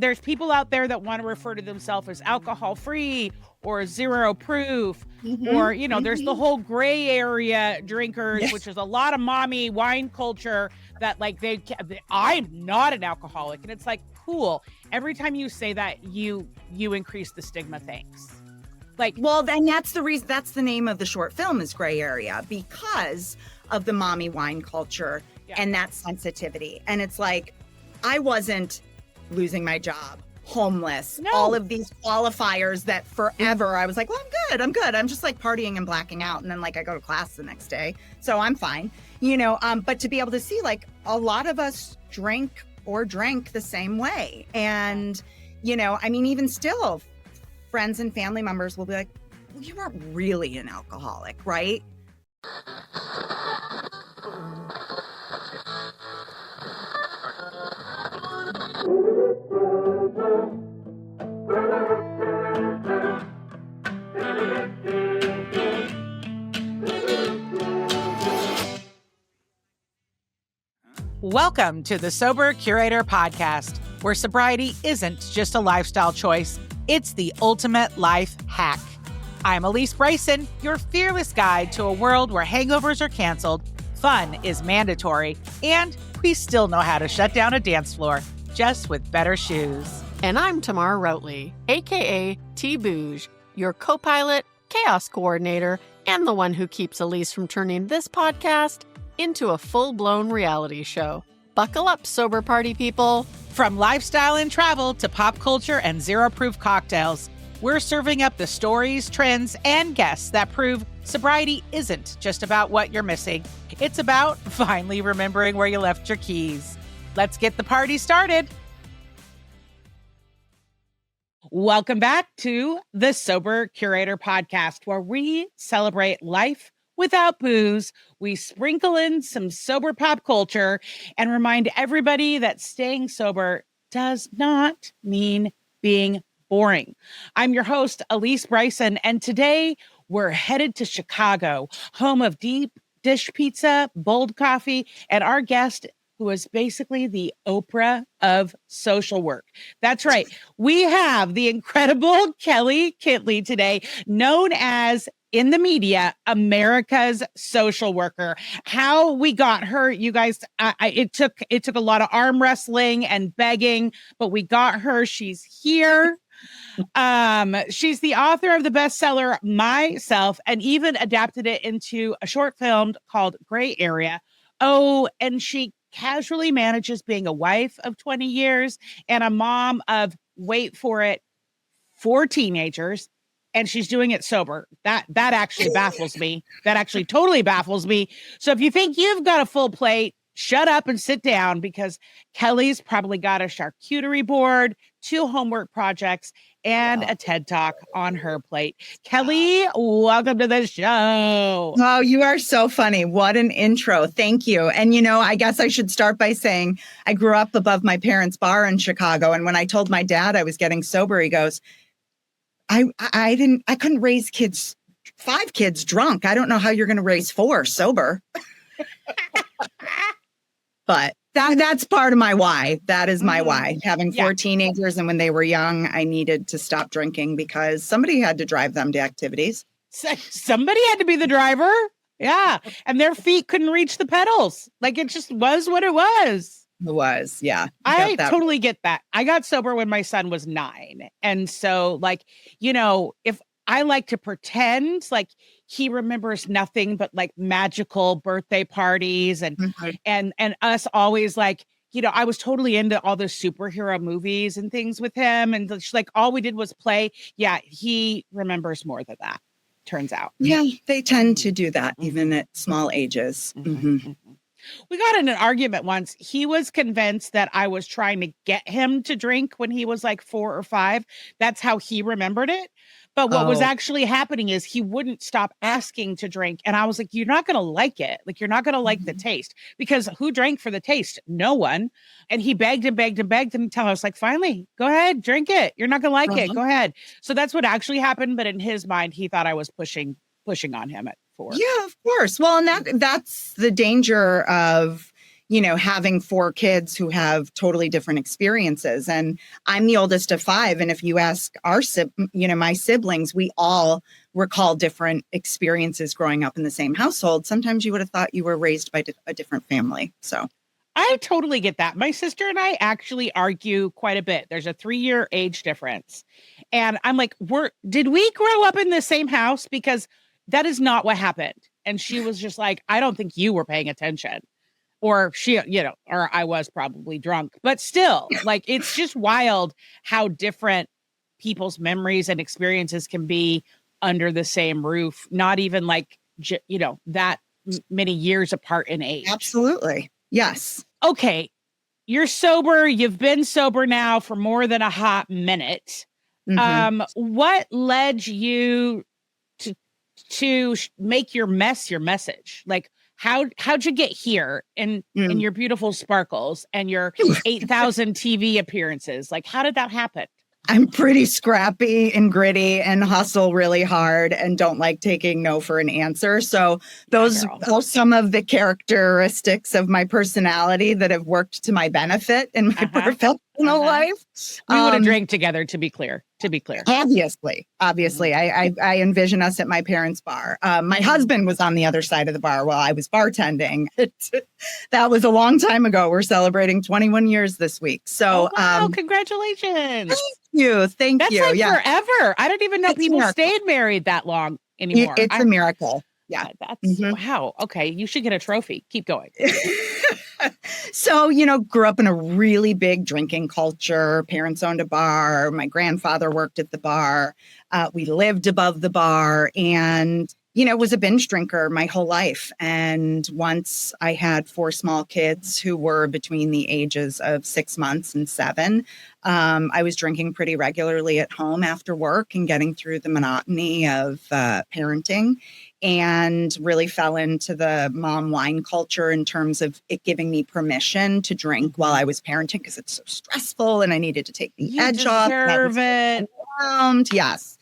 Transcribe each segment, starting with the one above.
There's people out there that want to refer to themselves as alcohol free or zero proof, or, there's the whole gray area drinkers, Yes. which is a lot of mommy wine culture that like I'm not an alcoholic. And it's like, cool. Every time you say that, you increase the stigma. Thanks. Well, then that's the reason, that's the name of the short film is Gray Area, because of the mommy wine culture and that sensitivity. And it's like, I wasn't losing my job, homeless, all of these qualifiers that forever I was like, well, I'm good. I'm just like partying and blacking out. And then like I go to class the next day. So I'm fine, but to be able to see like a lot of us drank the same way. And, even still friends and family members will be like, well, you weren't really an alcoholic, right? Welcome to the Sober Curator podcast, where sobriety isn't just a lifestyle choice, it's the ultimate life hack. I'm Alysse Bryson, your fearless guide to a world where hangovers are canceled, fun is mandatory, and we still know how to shut down a dance floor, just with better shoes. And I'm Tamara Routley, aka T-Bouge, your co-pilot, chaos coordinator, and the one who keeps Alysse from turning this podcast into a full-blown reality show. Buckle up, sober party people. From lifestyle and travel to pop culture and zero-proof cocktails, we're serving up the stories, trends, and guests that prove sobriety isn't just about what you're missing. It's about finally remembering where you left your keys. Let's get the party started. Welcome back to the Sober Curator podcast, where we celebrate life without booze. We sprinkle in some sober pop culture and remind everybody that staying sober does not mean being boring. I'm your host, Alysse Bryson, and today we're headed to Chicago, home of deep dish pizza, bold coffee, and our guest, who is basically the Oprah of social work. That's right. We have the incredible Kelley Kitley today, known as in the media, America's social worker. How we got her, you guys, it took a lot of arm wrestling and begging, but we got her. She's here. She's the author of the bestseller Myself, and even adapted it into a short film called Gray Area. Oh, and she casually manages being a wife of 20 years and a mom of, wait for it, 4 teenagers. And she's doing it sober. That actually baffles me. That actually totally baffles me. So if you think you've got a full plate, shut up and sit down, because Kelley's probably got a charcuterie board, 2 homework projects, and a TED Talk on her plate. Kelley, welcome to the show. Oh, you are so funny. What an intro. Thank you. And, I guess I should start by saying I grew up above my parents' bar in Chicago. And when I told my dad I was getting sober, he goes, I couldn't raise 5 kids drunk. I don't know how you're going to raise 4 sober. But that's part of my why. That is my why. Having 4 teenagers, and when they were young, I needed to stop drinking because somebody had to drive them to activities. Somebody had to be the driver. Yeah. And their feet couldn't reach the pedals. Like, it just was what it was. It was, yeah. I totally get that. I got sober when my son was 9. And so, if I like to pretend like he remembers nothing but like magical birthday parties and us always like, I was totally into all the superhero movies and things with him. And just like all we did was play. Yeah, he remembers more than that, turns out. Yeah, they tend to do that even at small ages. We got in an argument once. He was convinced that I was trying to get him to drink when he was like 4 or 5. That's how he remembered it. But what was actually happening is he wouldn't stop asking to drink. And I was like, you're not going to like it. Like, you're not going to like the taste, because who drank for the taste? No one. And he begged and begged and begged until I was like, finally, go ahead, drink it. You're not going to like it. Go ahead. So that's what actually happened. But in his mind, he thought I was pushing on him at 4. Yeah, of course. Well, and that's the danger of, having 4 kids who have totally different experiences. And I'm the oldest of 5. And if you ask my siblings, we all recall different experiences growing up in the same household. Sometimes you would have thought you were raised by a different family. So I totally get that. My sister and I actually argue quite a bit. There's a 3-year age difference. And I'm like, did we grow up in the same house? Because that is not what happened. And she was just like, I don't think you were paying attention. Or or I was probably drunk, but still, like, it's just wild how different people's memories and experiences can be under the same roof, not even like, that many years apart in age. Absolutely. Yes. Okay. You're sober. You've been sober now for more than a hot minute. Mm-hmm. What led you to make your mess your message? Like, how'd you get here in your beautiful sparkles and your 8,000 TV appearances? Like, how did that happen? I'm pretty scrappy and gritty and hustle really hard and don't like taking no for an answer. So those are some of the characteristics of my personality that have worked to my benefit in my professional life. We would have drank together, to be clear. Obviously. I envision us at my parents' bar. My husband was on the other side of the bar while I was bartending. That was a long time ago. We're celebrating 21 years this week. So, wow, congratulations. Thank you. That's like forever. I don't even know people stayed married that long anymore. It's a miracle. Yeah. That's wow. Okay. You should get a trophy. Keep going. So, grew up in a really big drinking culture. Parents owned a bar. My grandfather worked at the bar. We lived above the bar and, was a binge drinker my whole life. And once I had 4 small kids who were between the ages of 6 months and 7, I was drinking pretty regularly at home after work and getting through the monotony of parenting. And really fell into the mom wine culture in terms of it giving me permission to drink while I was parenting because it's so stressful and I needed to take the edge off. Yes.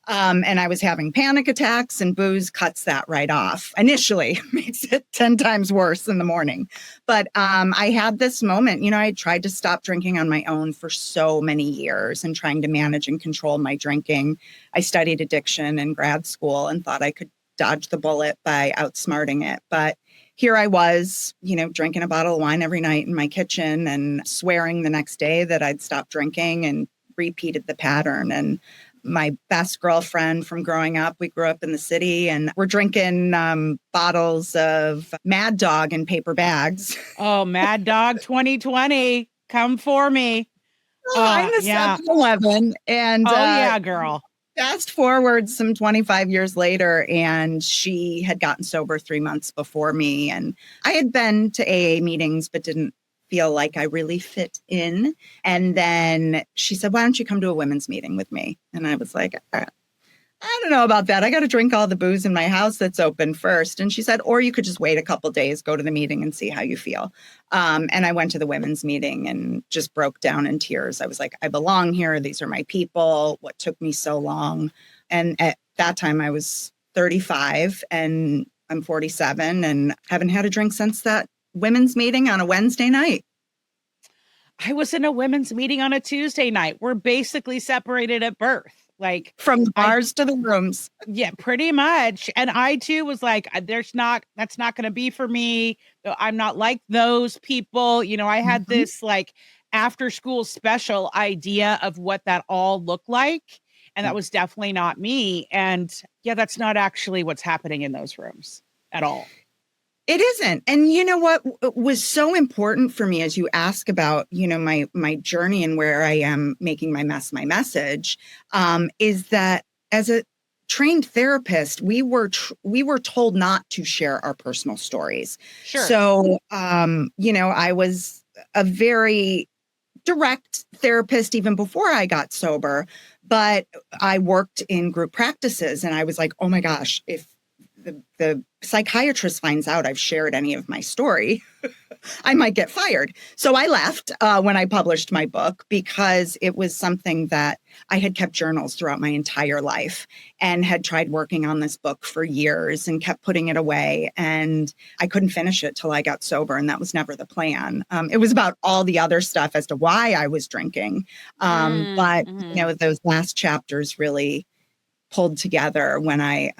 And I was having panic attacks and booze cuts that right off. Initially makes it 10 times worse in the morning. But I had this moment, I tried to stop drinking on my own for so many years and trying to manage and control my drinking. I studied addiction in grad school and thought I could dodge the bullet by outsmarting it. But here I was, drinking a bottle of wine every night in my kitchen and swearing the next day that I'd stop drinking and repeated the pattern. And my best girlfriend from growing up, we grew up in the city and we're drinking bottles of Mad Dog in paper bags. Oh, Mad Dog 2020. Come for me. I'm a 7-Eleven. And yeah, girl. Fast forward some 25 years later, and she had gotten sober 3 months before me. And I had been to AA meetings, but didn't feel like I really fit in. And then she said, why don't you come to a women's meeting with me? And I was like, I don't know about that. I got to drink all the booze in my house that's open first. And she said, or you could just wait a couple days, go to the meeting and see how you feel. And I went to the women's meeting and just broke down in tears. I was like, I belong here. These are my people. What took me so long? And at that time I was 35 and I'm 47 and haven't had a drink since that women's meeting on a Wednesday night. I was in a women's meeting on a Tuesday night. We're basically separated at birth. Like from the bars to the rooms. Yeah, pretty much. And I too was like, that's not going to be for me. I'm not like those people. I had this like after school special idea of what that all looked like. And that was definitely not me. And yeah, that's not actually what's happening in those rooms at all. It isn't. And you know what was so important for me as you ask about, my journey and where I am making my mess my message, is that as a trained therapist, we were told not to share our personal stories. Sure. So, I was a very direct therapist even before I got sober, but I worked in group practices and I was like, oh my gosh, if the psychiatrist finds out I've shared any of my story, I might get fired. So I left when I published my book because it was something that I had kept journals throughout my entire life and had tried working on this book for years and kept putting it away. And I couldn't finish it till I got sober. And that was never the plan. It was about all the other stuff as to why I was drinking. But, those last chapters really pulled together when I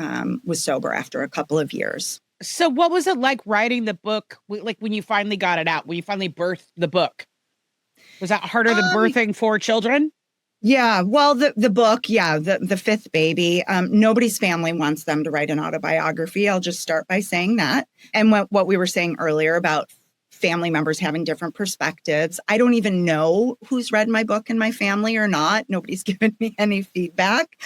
was sober after a couple of years. So what was it like writing the book? Like when you finally got it out, when you finally birthed the book, was that harder than birthing 4 children? Yeah, well, the book, the 5th baby, nobody's family wants them to write an autobiography. I'll just start by saying that. And what we were saying earlier about family members having different perspectives. I don't even know who's read my book in my family or not. Nobody's given me any feedback.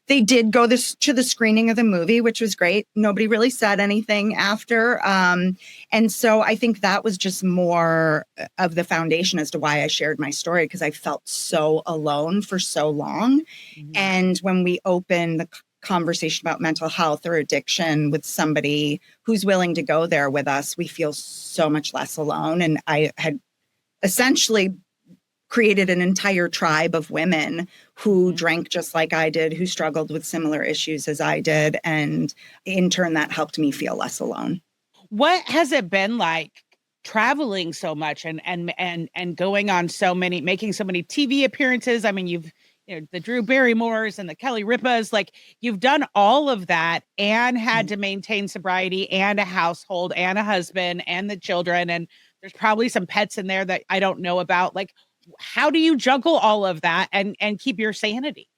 They did go to the screening of the movie, which was great. Nobody really said anything after. And so I think that was just more of the foundation as to why I shared my story, because I felt so alone for so long. Mm-hmm. And when we opened the conversation about mental health or addiction with somebody who's willing to go there with us, we feel so much less alone. And I had essentially created an entire tribe of women who drank just like I did, who struggled with similar issues as I did. And in turn, that helped me feel less alone. What has it been like traveling so much and going on making so many TV appearances? I mean, you've the Drew Barrymores and the Kelly Ripas, like you've done all of that and had to maintain sobriety and a household and a husband and the children. And there's probably some pets in there that I don't know about. Like, how do you juggle all of that and keep your sanity?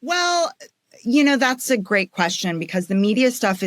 Well, that's a great question, because the media stuff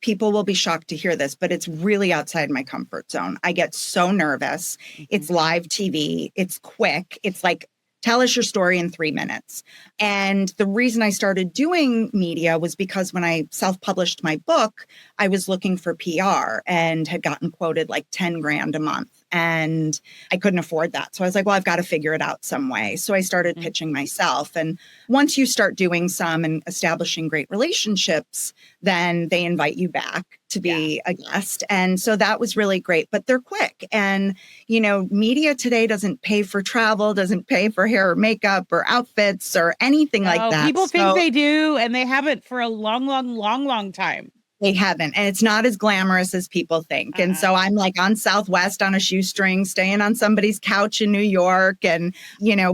people will be shocked to hear this, but it's really outside my comfort zone. I get so nervous. Mm-hmm. It's live TV. It's quick. It's like, tell us your story in 3 minutes. And the reason I started doing media was because when I self-published my book, I was looking for PR and had gotten quoted like 10 grand a month. And I couldn't afford that. So I was like, well, I've got to figure it out some way. So I started pitching myself. And once you start doing some and establishing great relationships, then they invite you back to be a guest. And so that was really great, but they're quick. And, media today doesn't pay for travel, doesn't pay for hair or makeup or outfits or anything like that. People think they do, and they haven't for a long time. They haven't. And it's not as glamorous as people think. And so I'm like on Southwest on a shoestring, staying on somebody's couch in New York and,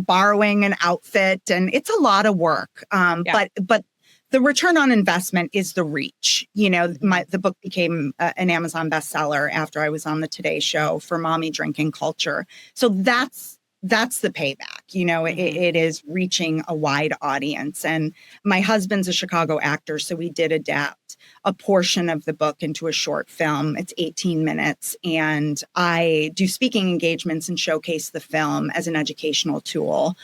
borrowing an outfit. And it's a lot of work. But the return on investment is the reach. The book became an Amazon bestseller after I was on the Today Show for mommy drinking culture. So that's the payback. It is reaching a wide audience. And my husband's a Chicago actor, so we did adapt a portion of the book into a short film. It's 18 minutes. And I do speaking engagements and showcase the film as an educational tool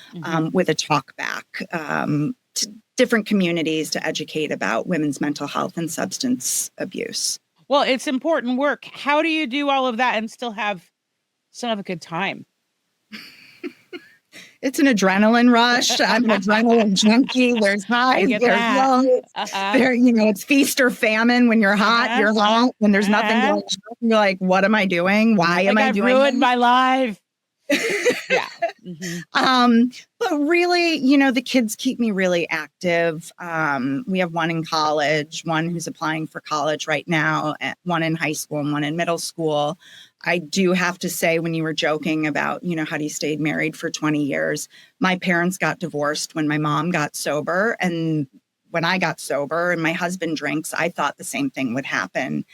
with a talk back to different communities to educate about women's mental health and substance abuse. Well, it's important work. How do you do all of that and still have a good time? It's an adrenaline rush. I'm an adrenaline junkie. There's highs, there's lows. It's feast or famine. When you're hot, you're hot. When there's nothing going on, you're like, what am I doing? Why am I doing I've ruined my life. But really, the kids keep me really active. We have one in college, one who's applying for college right now, one in high school and one in middle school. I do have to say, when you were joking about, how do you stay married for 20 years? My parents got divorced when my mom got sober. And when I got sober and my husband drinks, I thought the same thing would happen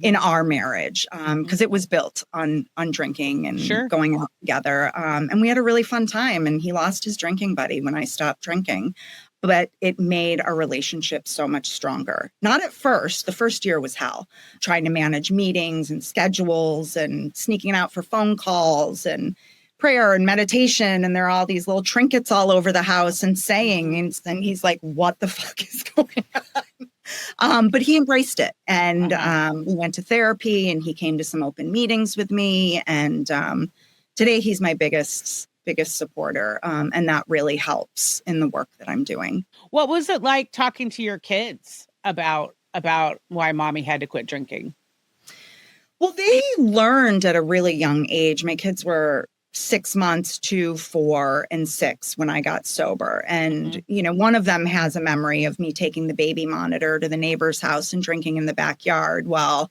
in our marriage, because it was built on drinking and going out together. And we had a really fun time. And he lost his drinking buddy when I stopped drinking. But it made our relationship so much stronger. Not at first. The first year was hell, trying to manage meetings and schedules and sneaking out for phone calls and prayer and meditation. And there are all these little trinkets all over the house and saying, and he's like, what the fuck is going on? But he embraced it. And we went to therapy and he came to some open meetings with me. And today he's my biggest supporter. And that really helps in the work that I'm doing. What was it like talking to your kids about about why mommy had to quit drinking? Well, they learned at a really young age. My kids were 6 months, 2, 4, and 6 when I got sober. And, one of them has a memory of me taking the baby monitor to the neighbor's house and drinking in the backyard while,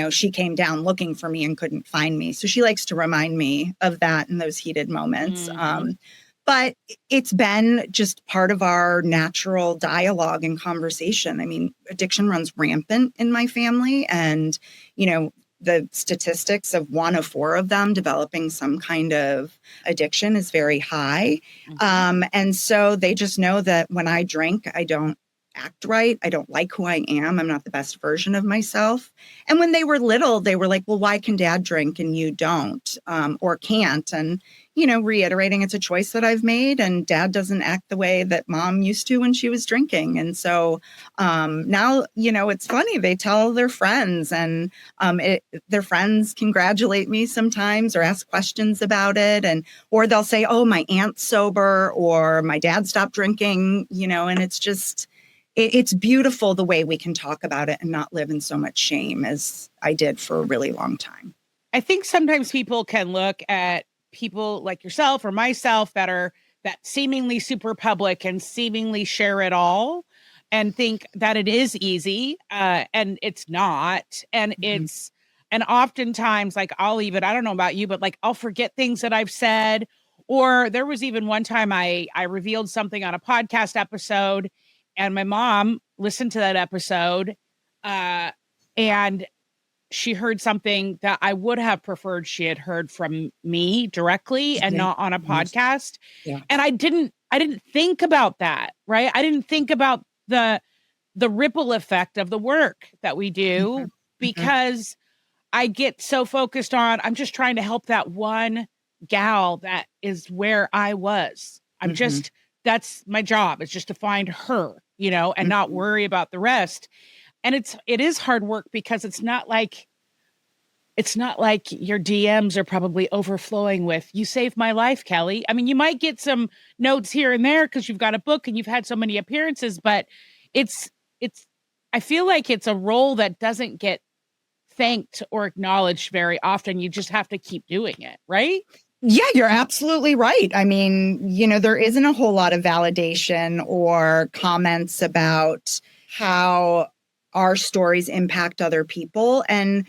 she came down looking for me and couldn't find me. So she likes to remind me of that in those heated moments. But it's been just part of our natural dialogue and conversation. I mean, addiction runs rampant in my family. And, the statistics of 1 of 4 of them developing some kind of addiction is very high. And so they just know that when I drink, I don't act right. I don't like who I am. I'm not the best version of myself. And when they were little, they were like, well, why can dad drink and you don't, or can't? And, reiterating it's a choice that I've made, and dad doesn't act the way that mom used to when she was drinking. And so now, it's funny. They tell their friends, and their friends congratulate me sometimes or ask questions about it. Or they'll say, oh, my aunt's sober, or my dad stopped drinking, and it's just, it's beautiful the way we can talk about it and not live in so much shame as I did for a really long time. I think sometimes people can look at people like yourself or myself that seemingly super public and seemingly share it all and think that it is easy. And it's not. And and oftentimes, like, I'll even, I don't know about you, but like, I'll forget things that I've said. Or there was even one time I revealed something on a podcast episode, and my mom listened to that episode, and she heard something that I would have preferred she had heard from me directly and not on a podcast. Yeah. And I didn't think about that, right? I didn't think about the ripple effect of the work that we do because I get so focused on, I'm just trying to help that one gal that is where I was. I'm just, that's my job. It's just to find her, and not worry about the rest. And it is hard work because it's not like your DMs are probably overflowing with, you saved my life, Kelley. I mean, you might get some notes here and there because you've got a book and you've had so many appearances, but I feel like it's a role that doesn't get thanked or acknowledged very often. You just have to keep doing it, right? Yeah, you're absolutely right. I mean, there isn't a whole lot of validation or comments about how our stories impact other people. And,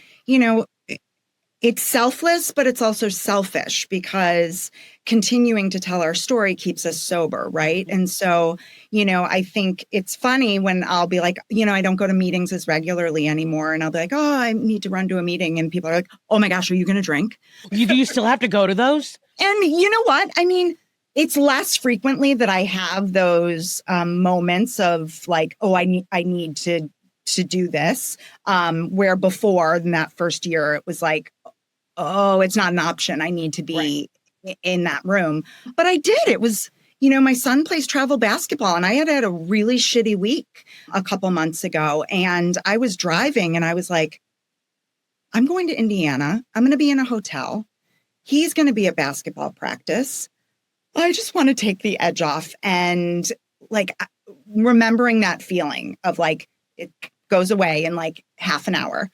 it's selfless, but it's also selfish because continuing to tell our story keeps us sober, right? And so, I think it's funny when I'll be like, I don't go to meetings as regularly anymore. And I'll be like, oh, I need to run to a meeting. And people are like, oh my gosh, are you going to drink? Do you still have to go to those? And you know what? I mean, it's less frequently that I have those moments of like, oh, I need to do this. Where before in that first year, it was like, oh, it's not an option. I need to be in that room. But I did. It was, my son plays travel basketball, and I had a really shitty week a couple months ago. And I was driving and I was like, I'm going to Indiana. I'm going to be in a hotel. He's going to be at basketball practice. I just want to take the edge off. And like remembering that feeling of like, it goes away in like half an hour.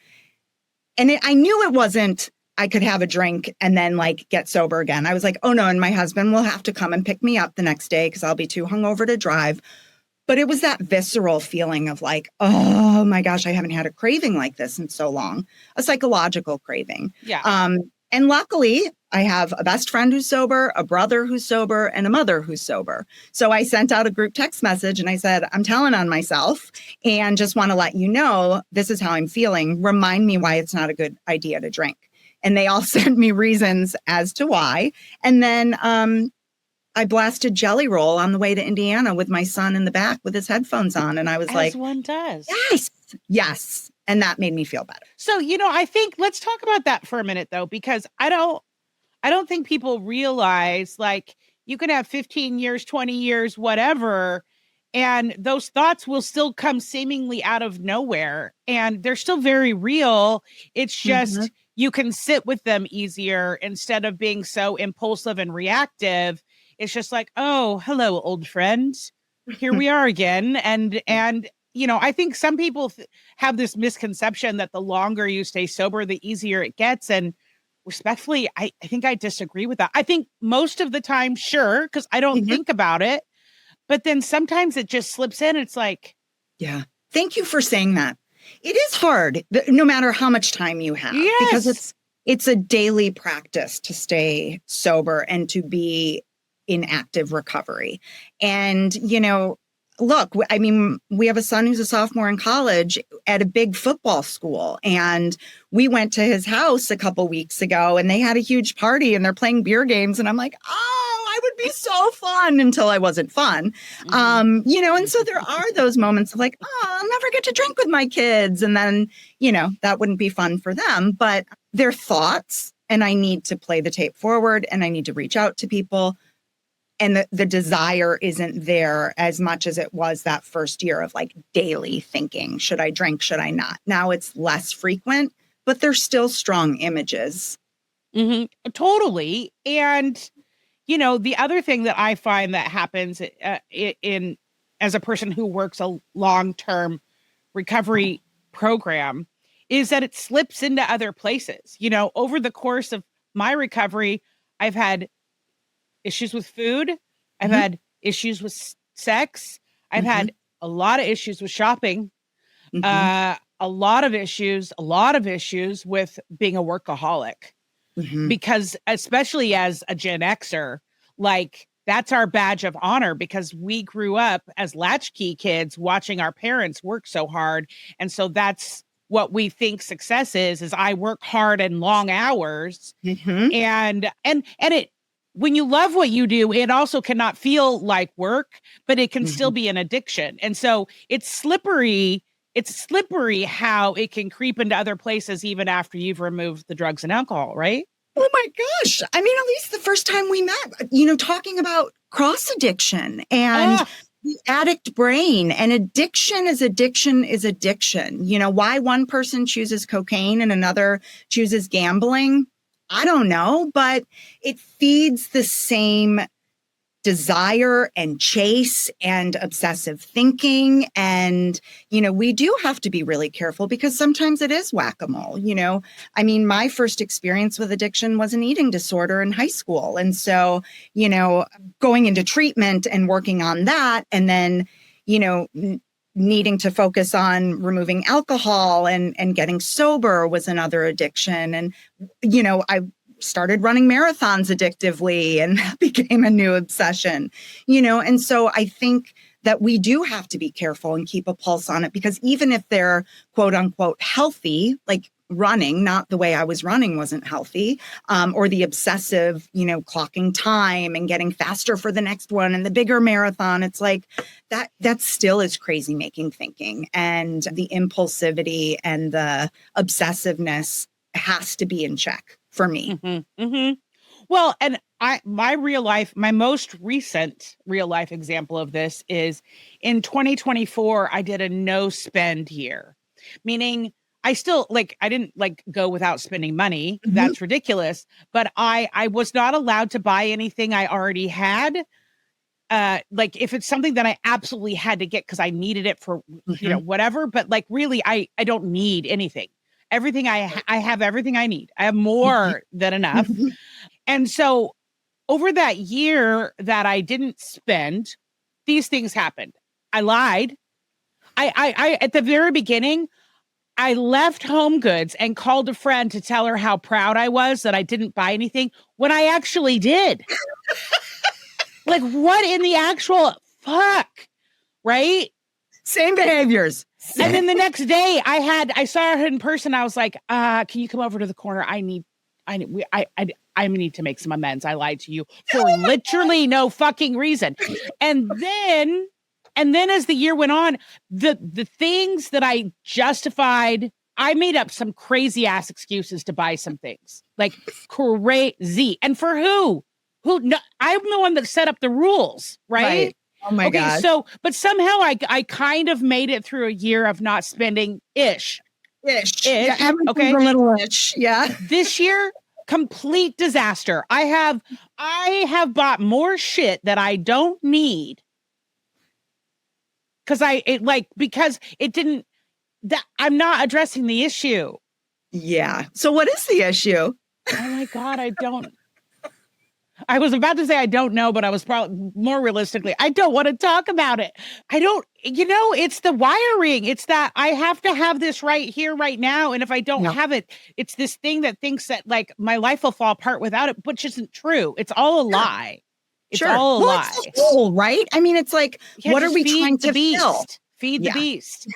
And I knew it wasn't, I could have a drink and then like get sober again. I was like, oh no. And my husband will have to come and pick me up the next day because I'll be too hungover to drive. But it was that visceral feeling of like, oh my gosh, I haven't had a craving like this in so long, a psychological craving. Yeah. And luckily, I have a best friend who's sober, a brother who's sober, and a mother who's sober. So I sent out a group text message and I said, I'm telling on myself and just want to let you know, this is how I'm feeling. Remind me why it's not a good idea to drink. And they all sent me reasons as to why. And then I blasted Jelly Roll on the way to Indiana with my son in the back with his headphones on. And I was like, one does. Yes. And that made me feel better. So, I think let's talk about that for a minute, though, because I don't think people realize, like, you can have 15 years, 20 years, whatever, and those thoughts will still come seemingly out of nowhere. And they're still very real. It's just you can sit with them easier instead of being so impulsive and reactive. It's just like, oh, hello, old friend. Here we are again. And I think some people have this misconception that the longer you stay sober, the easier it gets. And respectfully, I think I disagree with that. I think most of the time, sure, because I don't think about it. But then sometimes it just slips in. It's like, yeah. Thank you for saying that. It is hard, no matter how much time you have, because it's a daily practice to stay sober and to be in active recovery. And, look, I mean, we have a son who's a sophomore in college at a big football school. And we went to his house a couple weeks ago and they had a huge party and they're playing beer games. And I'm like, oh, I would be so fun until I wasn't fun. And so there are those moments of like, oh, I'll never get to drink with my kids. And then, that wouldn't be fun for them. But they're thoughts and I need to play the tape forward and I need to reach out to people. And the desire isn't there as much as it was that first year of like daily thinking, should I drink, should I not? Now it's less frequent, but there's still strong images. Totally. And, the other thing that I find that happens in as a person who works a long-term recovery program is that it slips into other places. Over the course of my recovery, I've had issues with food. I've had issues with sex. I've had a lot of issues with shopping. A lot of issues with being a workaholic. Because especially as a Gen Xer, like that's our badge of honor because we grew up as latchkey kids watching our parents work so hard. And so that's what we think success is I work hard and long hours. And it, when you love what you do, it also cannot feel like work, but it can still be an addiction. And so it's slippery. It's slippery how it can creep into other places even after you've removed the drugs and alcohol, right? Oh my gosh. I mean, at least the first time we met, talking about cross addiction and the addict brain, and addiction is addiction is addiction. Why one person chooses cocaine and another chooses gambling, I don't know, but it feeds the same desire and chase and obsessive thinking. And, we do have to be really careful because sometimes it is whack-a-mole. I mean, my first experience with addiction was an eating disorder in high school. And so, going into treatment and working on that and then, needing to focus on removing alcohol and getting sober was another addiction. And, I started running marathons addictively and that became a new obsession, and so I think that we do have to be careful and keep a pulse on it because even if they're quote unquote healthy, like running, not the way I was running wasn't healthy, or the obsessive, clocking time and getting faster for the next one and the bigger marathon. It's like that still is crazy making thinking, and the impulsivity and the obsessiveness has to be in check for me. Well, and my most recent real life example of this is in 2024, I did a no spend year, meaning I still I didn't go without spending money. That's ridiculous. But I was not allowed to buy anything I already had. If it's something that I absolutely had to get because I needed it for, whatever, but really, I don't need anything. Everything I have everything I need. I have more than enough. And so over that year that I didn't spend, these things happened. I lied. I at the very beginning, I left Home Goods and called a friend to tell her how proud I was that I didn't buy anything when I actually did. What in the actual fuck? Right? Same behaviors. And then the next day I saw her in person. I was like, can you come over to the corner? I need to make some amends. I lied to you for literally no fucking reason. And then as the year went on, the things that I justified, I made up some crazy ass excuses to buy some things crazy. And for who? No, I'm the one that set up the rules, right? Oh my God. So, but somehow I kind of made it through a year of not spending ish. Yeah, okay. A little ish. Yeah. This year, complete disaster. I have bought more shit that I don't need because it didn't, that I'm not addressing the issue. Yeah. So what is the issue? Oh my God, I was about to say I don't know, but I was probably more realistically, I don't want to talk about it. It's the wiring. It's that I have to have this right here, right now. And if I don't have it, it's this thing that thinks that like my life will fall apart without it, which isn't true. It's all a lie. It's all a lie. It's the goal, right? I mean, it's like, what are we trying to fill? Feed the beast.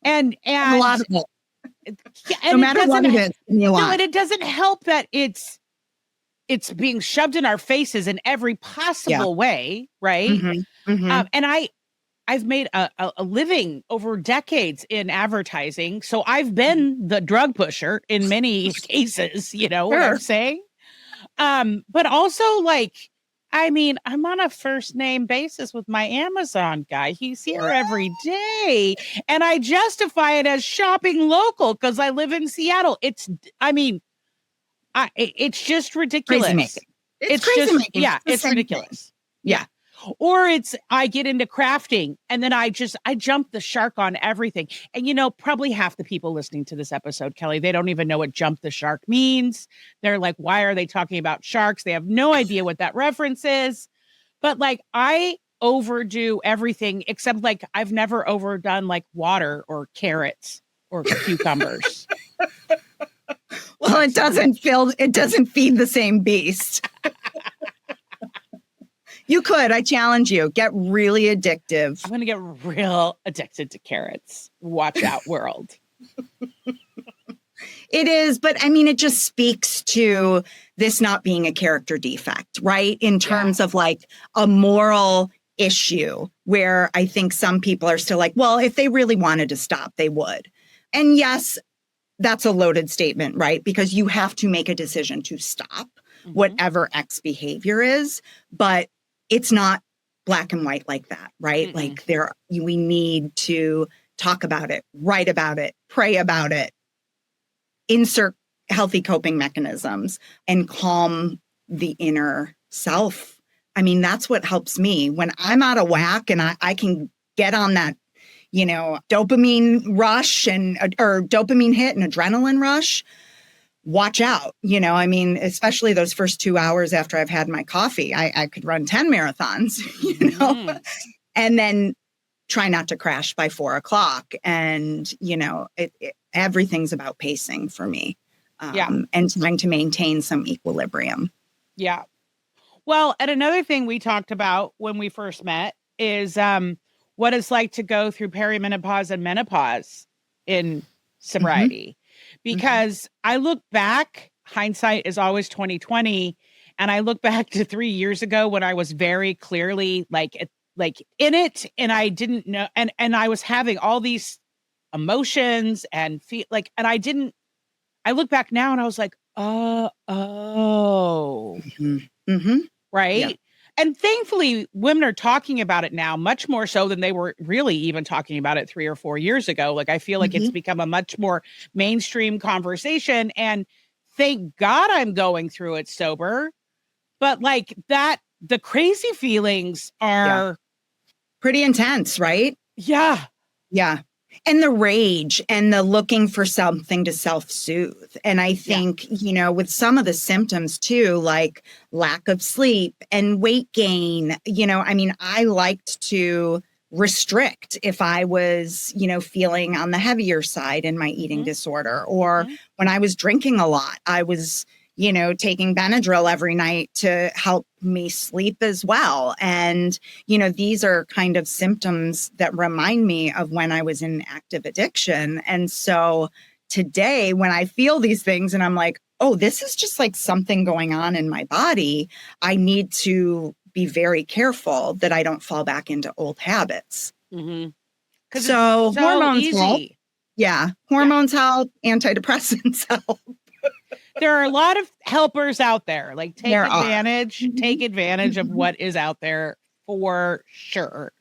And a lot of it. No matter what it is, and it doesn't help that it's being shoved in our faces in every possible way, right? And I've made a living over decades in advertising, so I've been the drug pusher in many cases. You know what I'm saying? But also, like, I mean, I'm on a first name basis with my Amazon guy. He's here every day, and I justify it as shopping local because I live in Seattle. It's just ridiculous. It's crazy making. Yeah, it's ridiculous. Yeah. Or I get into crafting and then I jump the shark on everything. And, probably half the people listening to this episode, Kelley, they don't even know what jump the shark means. They're like, why are they talking about sharks? They have no idea what that reference is. But like, I overdo everything except like I've never overdone like water or carrots or cucumbers. Well, it doesn't feed the same beast. You could, I challenge you, get really addictive. I'm going to get real addicted to carrots. Watch out, world. It is, but I mean, it just speaks to this not being a character defect, right? In terms of like a moral issue where I think some people are still like, well, if they really wanted to stop, they would. And yes, that's a loaded statement, right? Because you have to make a decision to stop whatever X behavior is, but it's not black and white like that, right? Like we need to talk about it, write about it, pray about it, insert healthy coping mechanisms and calm the inner self. I mean, that's what helps me when I'm out of whack and I can get on that, dopamine rush or dopamine hit and adrenaline rush. Watch out, I mean, especially those first 2 hours after I've had my coffee, I could run 10 marathons, and then try not to crash by 4:00. And, everything's about pacing for me and trying to maintain some equilibrium. Yeah. Well, and another thing we talked about when we first met is what it's like to go through perimenopause and menopause in sobriety. Because I look back, hindsight is always 20/20, and I look back to 3 years ago when I was very clearly like in it, and I didn't know, and I was having all these emotions and feel like, and I look back now and I was like, right. Yeah. And thankfully, women are talking about it now much more so than they were really even talking about it 3 or 4 years ago. Like, I feel like it's become a much more mainstream conversation. And thank God I'm going through it sober. But like that, the crazy feelings are pretty intense, right? Yeah. Yeah. And the rage and the looking for something to self-soothe. And I think, with some of the symptoms too, like lack of sleep and weight gain, I mean, I liked to restrict if I was, feeling on the heavier side in my eating disorder, or when I was drinking a lot, I was, taking Benadryl every night to help me sleep as well. And, these are kind of symptoms that remind me of when I was in active addiction. And so today, when I feel these things and I'm like, oh, this is just like something going on in my body, I need to be very careful that I don't fall back into old habits. So hormones help. Yeah. Hormones help. Antidepressants help. There are a lot of helpers out there. Like, take advantage of what is out there for sure.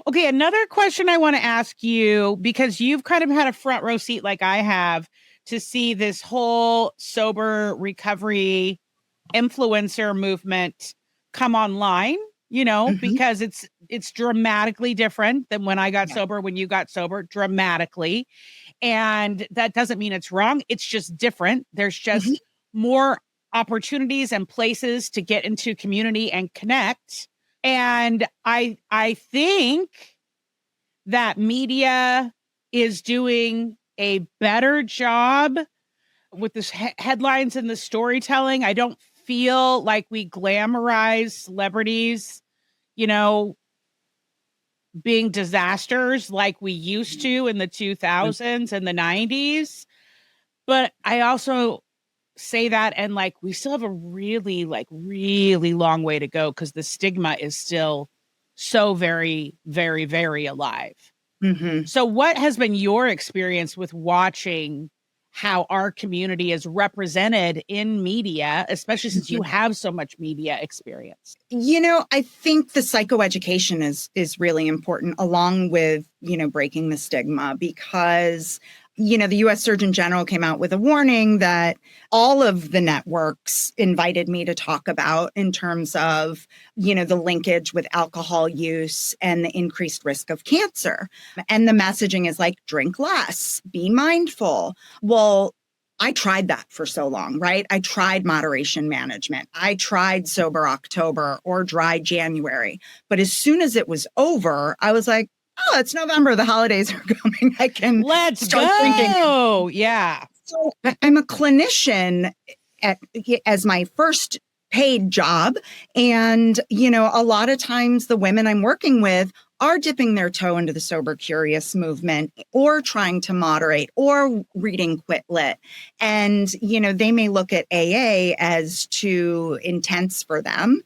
Okay, another question I want to ask you, because you've kind of had a front row seat like I have to see this whole sober recovery influencer movement come online because it's dramatically different than when I got Yeah. sober, when you got sober, dramatically. And that doesn't mean it's wrong. It's just different. There's just more opportunities and places to get into community and connect. And I think that media is doing a better job with this headlines and the storytelling. I don't feel like we glamorize celebrities, being disasters like we used to in the 2000s and the 90s. But I also say that, and like, we still have a really long way to go because the stigma is still so very, very, very alive. So what has been your experience with watching how our community is represented in media, especially since you have so much media experience? I think the psychoeducation is really important, along with, breaking the stigma, because the U.S. Surgeon General came out with a warning that all of the networks invited me to talk about in terms of, the linkage with alcohol use and the increased risk of cancer. And the messaging is like, drink less, be mindful. Well, I tried that for so long, right? I tried moderation management. I tried sober October or dry January. But as soon as it was over, I was like, oh, it's November. The holidays are coming. I can start drinking. Oh, yeah. So I'm a clinician as my first paid job. And, a lot of times the women I'm working with are dipping their toe into the sober curious movement, or trying to moderate, or reading Quit Lit. And, they may look at AA as too intense for them.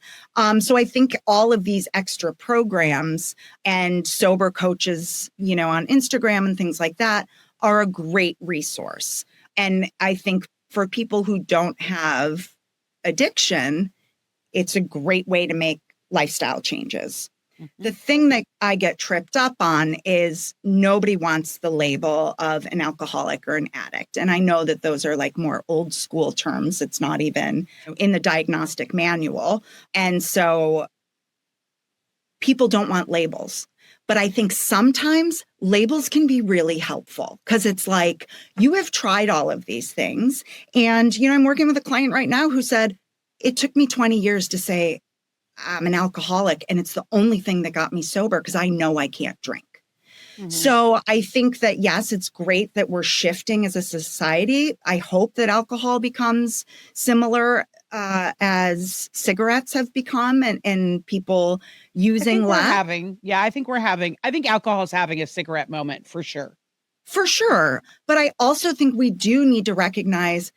So I think all of these extra programs and sober coaches, on Instagram and things like that are a great resource. And I think for people who don't have addiction, it's a great way to make lifestyle changes. The thing that I get tripped up on is nobody wants the label of an alcoholic or an addict. And I know that those are like more old school terms. It's not even in the diagnostic manual. And so people don't want labels. But I think sometimes labels can be really helpful, because it's like, you have tried all of these things. And, I'm working with a client right now who said, it took me 20 years to say I'm an alcoholic, and it's the only thing that got me sober because I know I can't drink. So I think that, yes, it's great that we're shifting as a society. I hope that alcohol becomes similar as cigarettes have become, and people using less. I think alcohol is having a cigarette moment for sure. For sure. But I also think we do need to recognize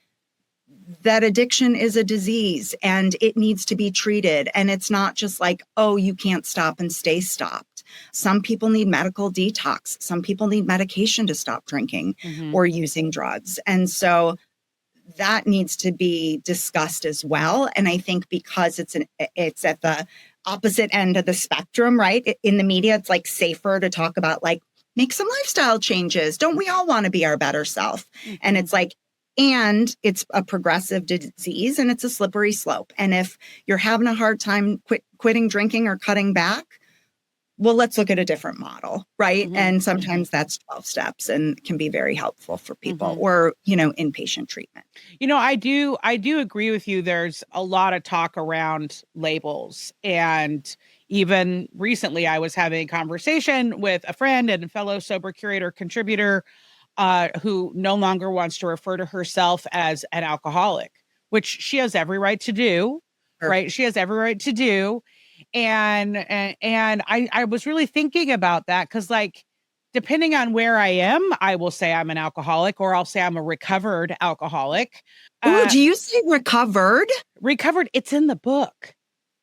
that addiction is a disease and it needs to be treated. And it's not just like, oh, you can't stop and stay stopped. Some people need medical detox. Some people need medication to stop drinking or using drugs. And so that needs to be discussed as well. And I think because it's at the opposite end of the spectrum, right? In the media, it's like safer to talk about like, make some lifestyle changes. Don't we all want to be our better self? And it's like, and it's a progressive disease and it's a slippery slope. And if you're having a hard time quitting drinking or cutting back, well, let's look at a different model, right? And sometimes that's 12 steps and can be very helpful for people, or, inpatient treatment. I do agree with you. There's a lot of talk around labels. And even recently I was having a conversation with a friend and fellow sober curator contributor who no longer wants to refer to herself as an alcoholic, which she has every right to do, right? She has every right to do. And I was really thinking about that, because like, depending on where I am, I will say I'm an alcoholic, or I'll say I'm a recovered alcoholic. Oh, do you say recovered? Recovered. It's in the book.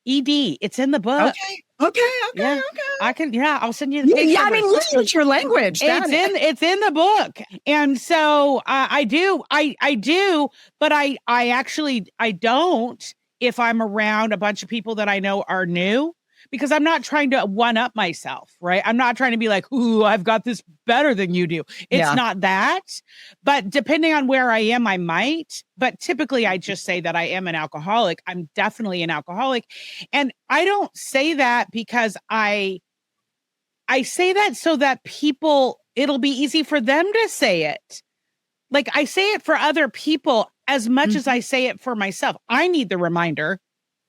ED. It's in the book. Okay. I can, I'll send you the picture. Yeah, I mean, listen to your language. It's in the book. And so I do, but I actually don't if I'm around a bunch of people that I know are new, because I'm not trying to one up myself, right? I'm not trying to be like, ooh, I've got this better than you do. It's not that, but depending on where I am, I might, but typically I just say that I am an alcoholic. I'm definitely an alcoholic. And I don't say that because I say that so that it'll be easy for them to say it. Like I say it for other people as much as I say it for myself. I need the reminder.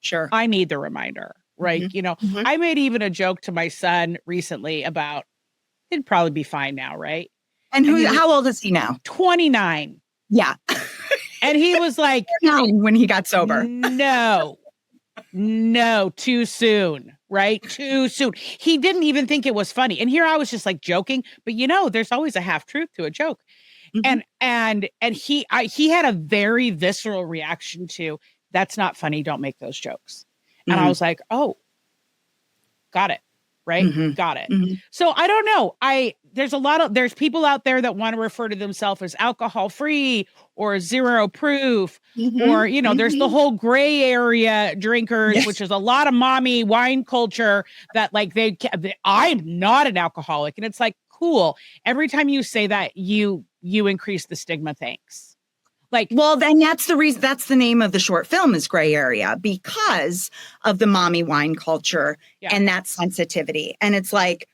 Sure. I need the reminder, right? I made even a joke to my son recently about, it'd probably be fine now, right? And how old is he now? 29. Yeah. And he was like, when he got sober. No, too soon, right? Too soon. He didn't even think it was funny. And here I was just like joking, but there's always a half truth to a joke. And he had a very visceral reaction to, that's not funny. Don't make those jokes. And I was like, oh, got it. Right. Got it. So I don't know. There's people out there that want to refer to themselves as alcohol free or zero proof, or, there's the whole gray area drinkers, which is a lot of mommy wine culture that like, I'm not an alcoholic. And it's like, cool. Every time you say that, you increase the stigma. Thanks. Well, then that's the reason, that's the name of the short film is Gray Area, because of the mommy wine culture and that sensitivity. And it's like,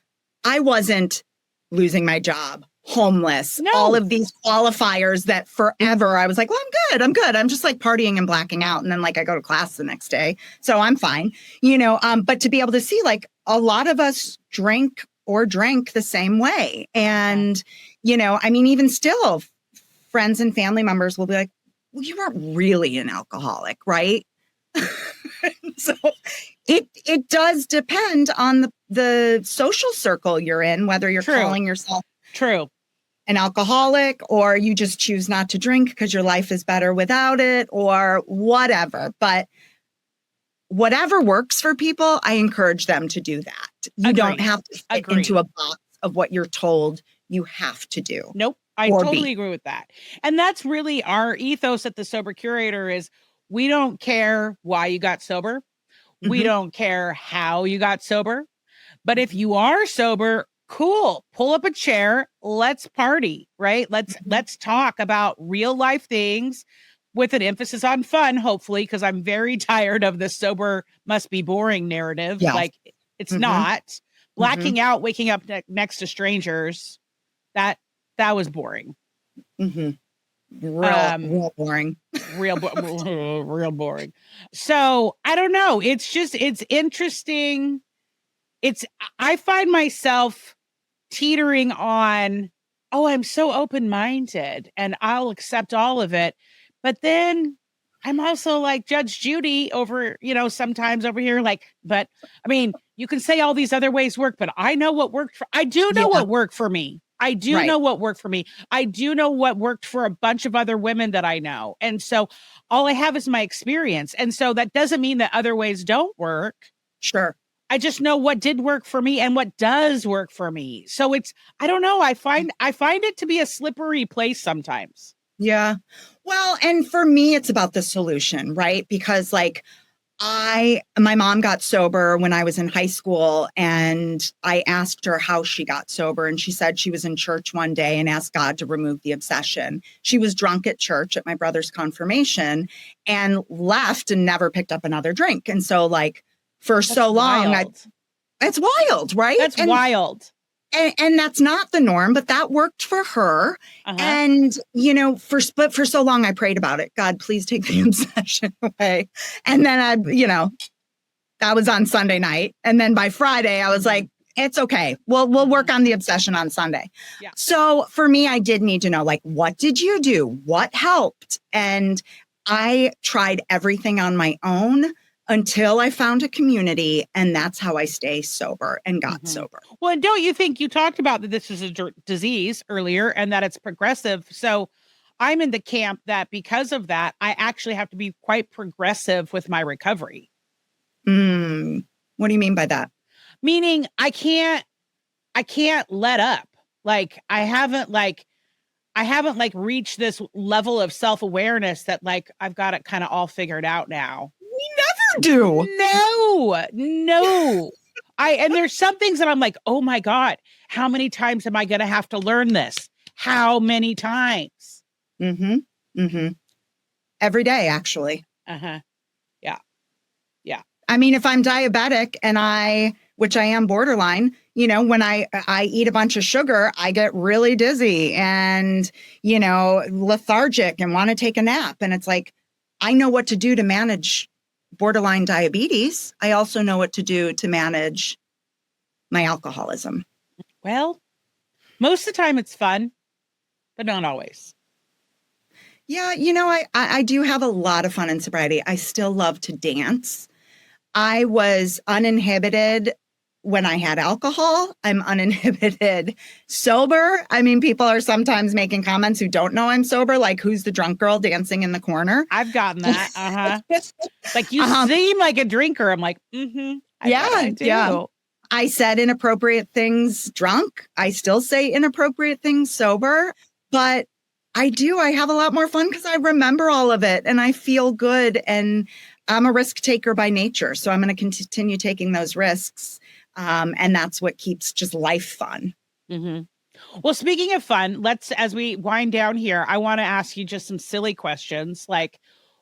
I wasn't losing my job, homeless, all of these qualifiers that forever I was like, well, I'm good. I'm just like partying and blacking out. And then like I go to class the next day. So I'm fine, but to be able to see like a lot of us drank the same way. And, even still, friends and family members will be like, well, you weren't really an alcoholic, right? So it does depend on the social circle you're in, whether you're calling yourself an alcoholic or you just choose not to drink because your life is better without it or whatever. But whatever works for people, I encourage them to do that. You don't have to fit into a box of what you're told you have to do. Nope. I totally agree with that. And that's really our ethos at the Sober Curator is we don't care why you got sober. We don't care how you got sober. But if you are sober, cool, pull up a chair. Let's party, right? Let's talk about real life things with an emphasis on fun, hopefully, because I'm very tired of the sober must be boring narrative. Yeah. Like it's not. Blacking out, waking up next to strangers, that was boring. Real boring. real boring. So I don't know. It's interesting. I find myself teetering on, oh, I'm so open-minded and I'll accept all of it. But then I'm also like Judge Judy over, sometimes over here, but I mean, you can say all these other ways work, but I know what worked I do know what worked for me. I do know what worked for me. I do know what worked for a bunch of other women that I know. And so all I have is my experience. And so that doesn't mean that other ways don't work. Sure. I just know what did work for me and what does work for me. So I don't know. I find it to be a slippery place sometimes. Yeah. Well, and for me, it's about the solution, right? Because my mom got sober when I was in high school, and I asked her how she got sober. And she said she was in church one day and asked God to remove the obsession. She was drunk at church at my brother's confirmation and left and never picked up another drink. And so for so long, it's wild, right? That's wild. And that's not the norm, but that worked for her. And, for so long, I prayed about it. God, please take the obsession away. And then that was on Sunday night. And then by Friday, I was like, it's okay. We'll work on the obsession on Sunday. Yeah. So for me, I did need to know, what did you do? What helped? And I tried everything on my own until I found a community, and that's how I stay sober and got sober. Well, and don't you think you talked about that this is a disease earlier and that it's progressive? So I'm in the camp that because of that, I actually have to be quite progressive with my recovery. What do you mean by that? Meaning I can't let up. I haven't reached this level of self-awareness that I've got it kind of all figured out now. We never do. No. And there's some things that I'm like, oh my God, how many times am I going to have to learn this? How many times? Every day, actually. Yeah. I mean, if I'm diabetic and which I am borderline, when I eat a bunch of sugar, I get really dizzy and, lethargic and want to take a nap. And it's like, I know what to do to manage borderline diabetes. I also know what to do to manage my alcoholism. Well, most of the time it's fun, but not always. Yeah, I do have a lot of fun in sobriety. I still love to dance. I was uninhibited when I had alcohol. I'm uninhibited sober. I mean, people are sometimes making comments who don't know I'm sober, like, who's the drunk girl dancing in the corner? I've gotten that. Like, you seem like a drinker. I'm like, I do. Yeah. I said inappropriate things drunk. I still say inappropriate things sober, but I have a lot more fun because I remember all of it and I feel good, and I'm a risk taker by nature. So I'm going to continue taking those risks. And that's what keeps just life fun. Well, speaking of fun, as we wind down here, I want to ask you just some silly questions. Like,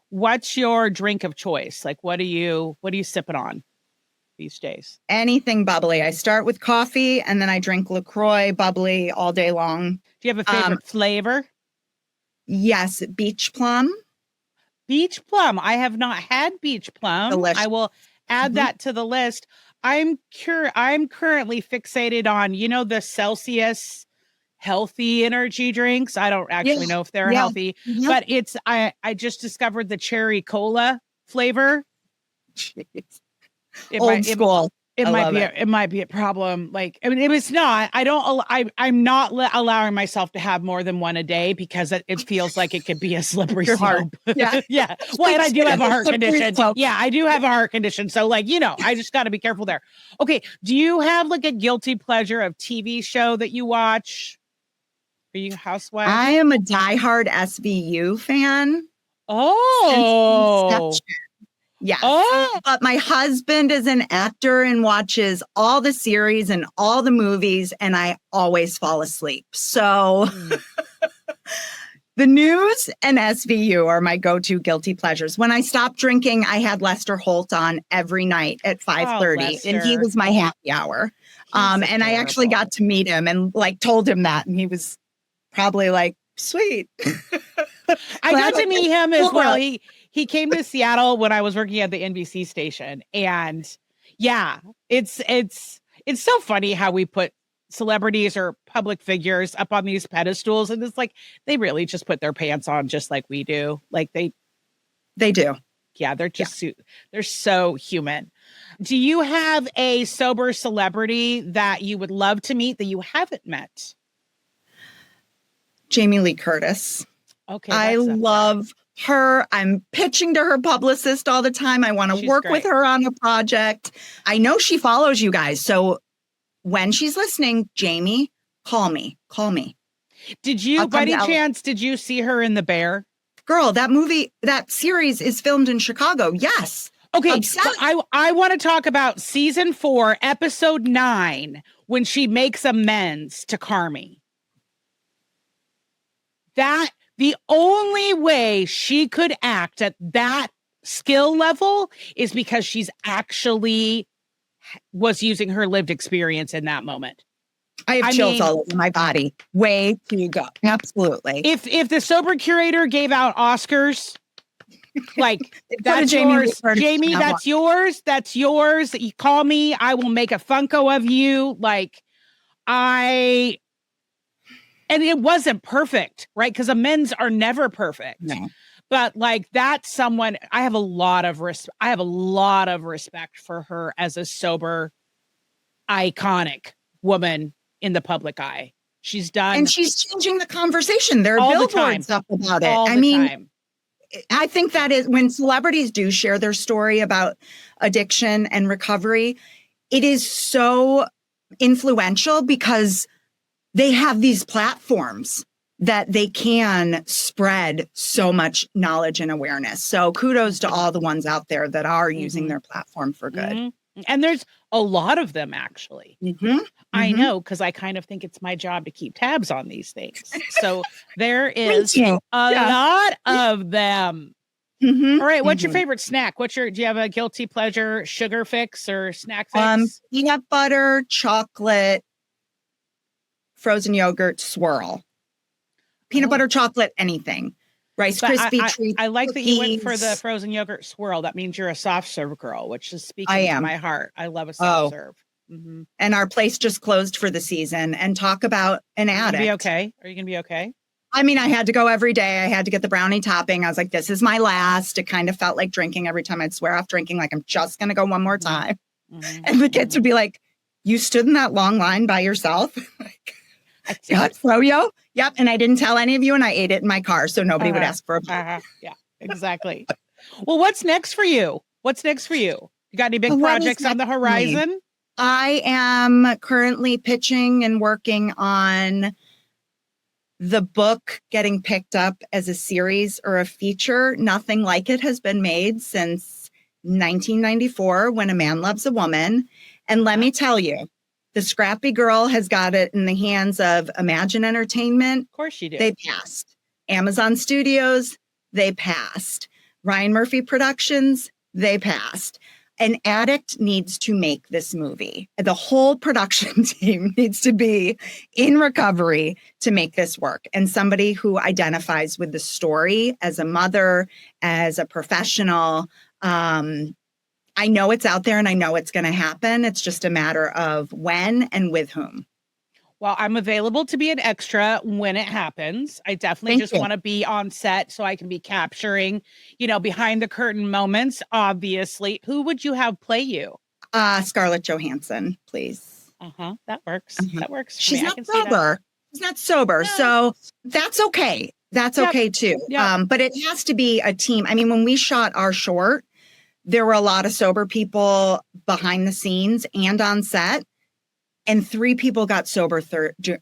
what's your drink of choice? Like, what are you sipping on these days? Anything bubbly. I start with coffee and then I drink LaCroix bubbly all day long. Do you have a favorite flavor? Yes. Beach plum. Beach plum. I have not had beach plum. Delicious. I will add that to the list. I'm currently fixated on, the Celsius healthy energy drinks. I don't actually know if they're healthy, but I just discovered the cherry cola flavor. Old school. It might be a problem. Like, I mean, it was not. I'm not allowing myself to have more than one a day because it feels like it could be a slippery slope. Yeah. Yeah. Well, and I do have a heart condition. Yeah, I do have a heart condition. So, like, I just got to be careful there. Okay. Do you have like a guilty pleasure of TV show that you watch? Are you a housewife? I am a diehard SVU fan. Oh. Yes. Oh. But my husband is an actor and watches all the series and all the movies, and I always fall asleep. So the news and SVU are my go-to guilty pleasures. When I stopped drinking, I had Lester Holt on every night at 5:30, and he was my happy hour. And I actually got to meet him and like told him that, and he was probably like, sweet. I got to meet him as well. He came to Seattle when I was working at the NBC station. And yeah, it's so funny how we put celebrities or public figures up on these pedestals. And it's like, they really just put their pants on just like we do. Like they do. Yeah. They're just, they're so human. Do you have a sober celebrity that you would love to meet that you haven't met? Jamie Lee Curtis. Okay. I love her. I'm pitching to her publicist all the time. I want to work with her on a project. I know she follows you guys. So when she's listening, Jamie, call me. Did you, by any chance, did you see her in The Bear? Girl, that series is filmed in Chicago. Yes. Okay. I want to talk about season 4, episode 9, when she makes amends to Carmy. The only way she could act at that skill level is because she's actually was using her lived experience in that moment. I have chills all over my body. Way to go. Absolutely. If the Sober Curator gave out Oscars, like, that's yours. Jamie, that's yours. That's yours. You call me. I will make a Funko of you. Like, and it wasn't perfect, right? Because amends are never perfect. No. But like, that's someone I have a lot of respect for her as a sober, iconic woman in the public eye. She's done, and she's changing the conversation. There are billboards up about it. I think that is when celebrities do share their story about addiction and recovery, it is so influential because they have these platforms that they can spread so much knowledge and awareness. So kudos to all the ones out there that are using their platform for good. And there's a lot of them, actually. I know, because I kind of think it's my job to keep tabs on these things. So there is a lot of them. All right. What's your favorite snack? Do you have a guilty pleasure sugar fix or snack fix? Peanut butter, chocolate, frozen yogurt, swirl. Peanut butter, chocolate, anything. Rice Krispie treats. I like that you went for the frozen yogurt swirl. That means you're a soft serve girl, which is speaking to my heart. I love a soft serve. And our place just closed for the season. And talk about an addict. Are you okay? Are you going to be okay? I mean, I had to go every day. I had to get the brownie topping. I was like, this is my last. It kind of felt like drinking every time I'd swear off drinking. Like, I'm just going to go one more time. And the kids would be like, you stood in that long line by yourself? Got froyo? Yep. And I didn't tell any of you, and I ate it in my car, so nobody would ask for a bite. Yeah, exactly. Well, what's next for you? You got any big projects on the horizon? I am currently pitching and working on the book getting picked up as a series or a feature. Nothing like it has been made since 1994, When a Man Loves a Woman. And let me tell you, the scrappy girl has got it in the hands of Imagine Entertainment. Of course you do. They passed. Amazon Studios, they passed. Ryan Murphy Productions, they passed. An addict needs to make this movie. The whole production team needs to be in recovery to make this work. And somebody who identifies with the story as a mother, as a professional. I know it's out there and I know it's going to happen. It's just a matter of when and with whom. Well, I'm available to be an extra when it happens. I definitely want to be on set so I can be capturing, behind the curtain moments, obviously. Who would you have play you? Scarlett Johansson, please. That works. That works. She's not sober. She's not sober. No. So that's okay. That's okay too. But it has to be a team. I mean, when we shot our short, there were a lot of sober people behind the scenes and on set. And 3 people got sober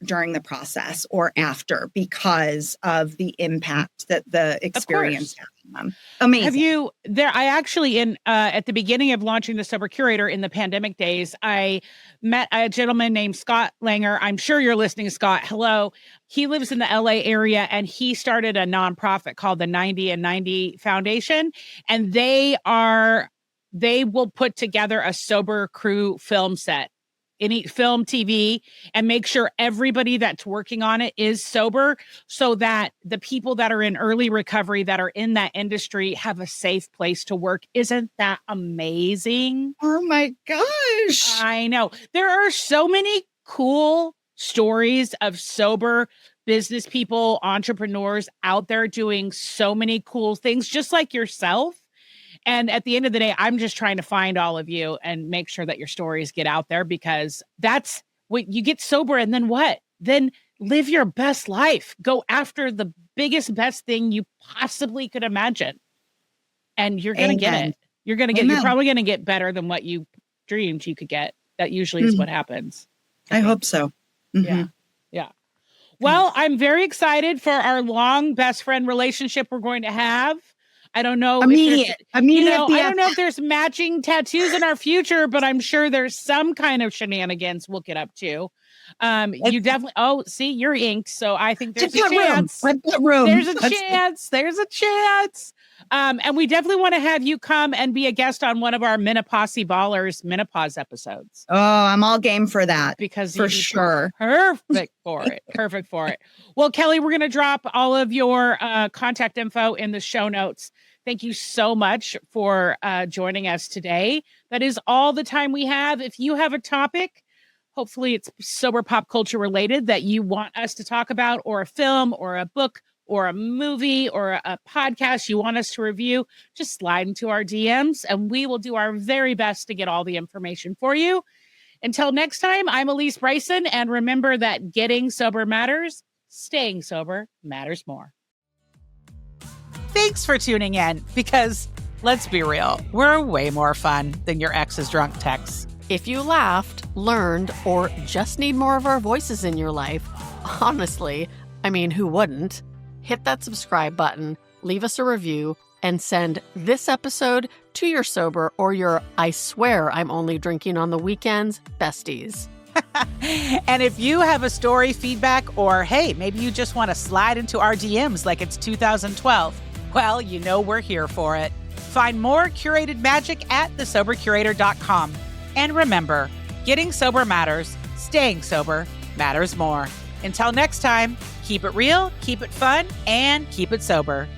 during the process or after because of the impact that the experience had on them. Amazing. Have you there? I actually, at the beginning of launching the Sober Curator in the pandemic days, I met a gentleman named Scott Langer. I'm sure you're listening, Scott. Hello. He lives in the LA area and he started a nonprofit called the 90 and 90 Foundation. And they will put together a sober crew film set. Any film, TV, and make sure everybody that's working on it is sober so that the people that are in early recovery that are in that industry have a safe place to work. Isn't that amazing? Oh my gosh. I know. There are so many cool stories of sober business people, entrepreneurs out there doing so many cool things, just like yourself. And at the end of the day, I'm just trying to find all of you and make sure that your stories get out there, because that's what you get sober. And then what? Then live your best life. Go after the biggest, best thing you possibly could imagine. And you're going to get it. You're probably going to get better than what you dreamed you could get. That usually is what happens. I hope so. Yeah. Well, I'm very excited for our long best friend relationship we're going to have. I don't know. Immediate. I don't know if there's matching tattoos in our future, but I'm sure there's some kind of shenanigans we'll get up to. You definitely. See, you're inked, so I think there's a chance. There's a chance. And we definitely want to have you come and be a guest on one of our Menopause Ballers menopause episodes. Oh, I'm all game for that. Because for sure. Perfect for it. Well, Kelley, we're going to drop all of your contact info in the show notes. Thank you so much for joining us today. That is all the time we have. If you have a topic, hopefully it's sober pop culture related, that you want us to talk about, or a film or a book or a movie or a podcast you want us to review, just slide into our DMs and we will do our very best to get all the information for you. Until next time, I'm Alysse Bryson, and remember that getting sober matters, staying sober matters more. Thanks for tuning in, because let's be real, we're way more fun than your ex's drunk texts. If you laughed, learned, or just need more of our voices in your life, honestly, I mean, who wouldn't? Hit that subscribe button, leave us a review, and send this episode to your sober or your I swear I'm only drinking on the weekends besties. And if you have a story, feedback, or hey, maybe you just want to slide into our DMs like it's 2012, well, you know we're here for it. Find more curated magic at thesobercurator.com. And remember, getting sober matters, staying sober matters more. Until next time, keep it real, keep it fun, and keep it sober.